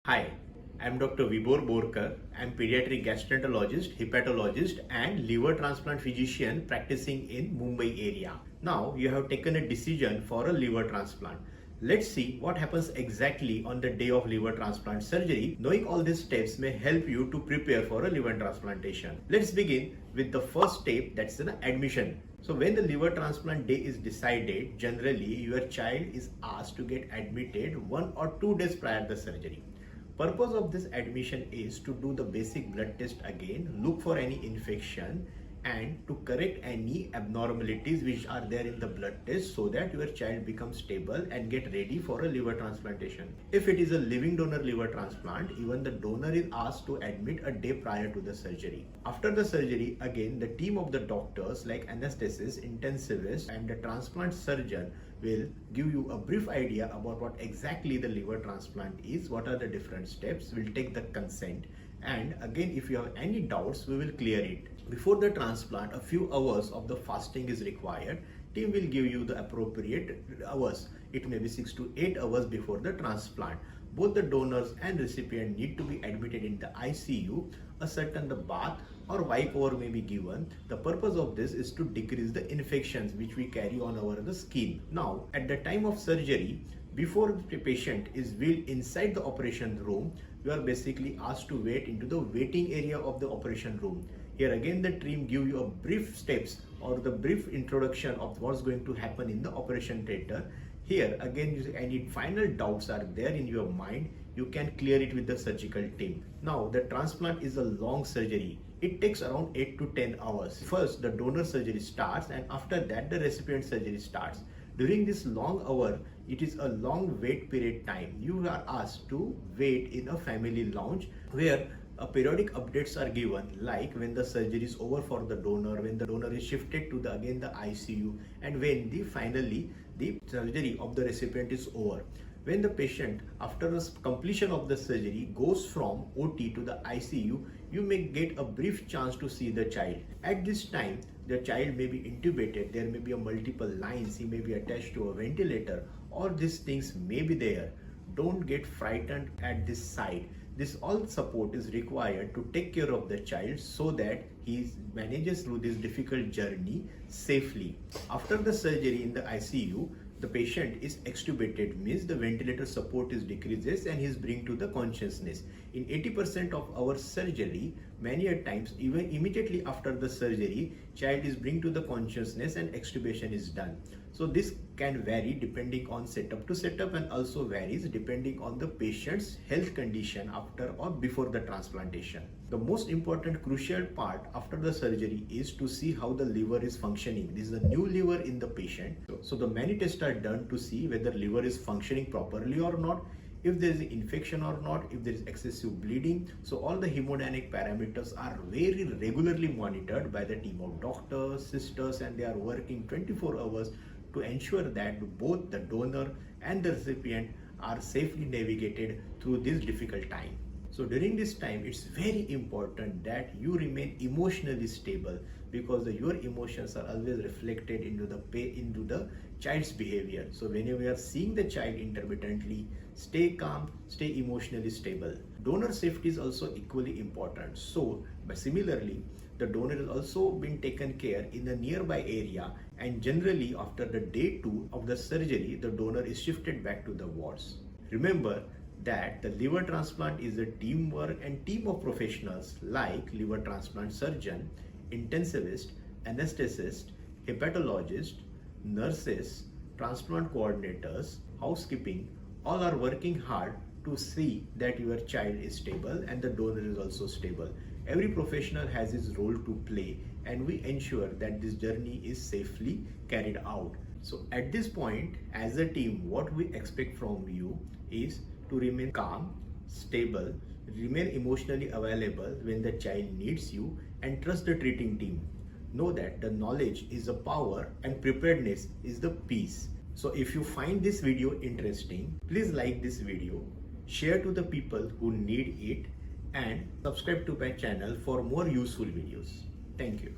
Hi, I'm Dr. Vibhor Borkar. I'm Pediatric Gastroenterologist, Hepatologist and liver transplant physician practicing in Mumbai area. Now you have taken a decision for a liver transplant. Let's see what happens exactly on the day of liver transplant surgery. Knowing all these steps may help you to prepare for a liver transplantation. Let's begin with the first step, that's the admission. So when the liver transplant day is decided, generally your child is asked to get admitted 1 or 2 days prior to the surgery. Purpose of this admission is to do the basic blood test again, look for any infection and to correct any abnormalities which are there in the blood test so that your child becomes stable and get ready for a liver transplantation. If it is a living donor liver transplant, even the donor is asked to admit a day prior to the surgery. After the surgery, again the team of the doctors like anesthetist, intensivist and the transplant surgeon will give you a brief idea about what exactly the liver transplant is, what are the different steps, will take the consent, and again if you have any doubts we will clear it. Before the transplant, a few hours of the fasting is required. Team will give you the appropriate hours. It may be 6 to 8 hours before the transplant. Both the donors and recipient need to be admitted in the ICU. A certain bath or wipe over may be given. The purpose of this is to decrease the infections which we carry on our the skin. Now, at the time of surgery, before the patient is wheeled inside the operation room, you are basically asked to wait into the waiting area of the operation room. Here again the team give you a brief steps or the brief introduction of what's going to happen in the operation theater. Here again any final doubts are there in your mind, you can clear it with the surgical team. Now the transplant is a long surgery. It takes around 8 to 10 hours. First the donor surgery starts and after that the recipient surgery starts. During this long hour, it is a long wait period time. You are asked to wait in a family lounge where periodic updates are given, like when the surgery is over for the donor, when the donor is shifted to the ICU, and when finally the surgery of the recipient is over. When the patient, after the completion of the surgery, goes from OT to the ICU, you may get a brief chance to see the child. At this time, the child may be intubated, there may be a multiple lines, he may be attached to a ventilator, or these things may be there. Don't get frightened at this side. This all support is required to take care of the child so that he manages through this difficult journey safely. After the surgery in the ICU, the patient is extubated, means the ventilator support is decreases and he is bring to the consciousness. In 80% of our surgery, many a times even immediately after the surgery, child is bring to the consciousness and extubation is done. So this can vary depending on setup to setup and also varies depending on the patient's health condition after or before the transplantation. The most important crucial part after the surgery is to see how the liver is functioning. This is a new liver in the patient. So the many tests are done to see whether liver is functioning properly or not, if there is an infection or not, if there is excessive bleeding. So all the hemodynamic parameters are very regularly monitored by the team of doctors, sisters, and they are working 24 hours to ensure that both the donor and the recipient are safely navigated through this difficult time. So during this time, it's very important that you remain emotionally stable because your emotions are always reflected into the child's behavior. So whenever you are seeing the child intermittently, stay calm, stay emotionally stable. Donor safety is also equally important. So similarly, the donor is also been taken care in a nearby area, and generally after the day 2 of the surgery, the donor is shifted back to the wards. Remember that the liver transplant is a teamwork and team of professionals like liver transplant surgeon, intensivist, anesthetist, hepatologist, nurses, transplant coordinators, housekeeping, all are working hard to see that your child is stable and the donor is also stable. Every professional has his role to play and we ensure that this journey is safely carried out. So at this point, as a team, what we expect from you is to remain calm, stable, remain emotionally available when the child needs you, and trust the treating team. Know that the knowledge is the power and preparedness is the peace. So if you find this video interesting, please like this video, share to the people who need it, and subscribe to my channel for more useful videos. Thank you.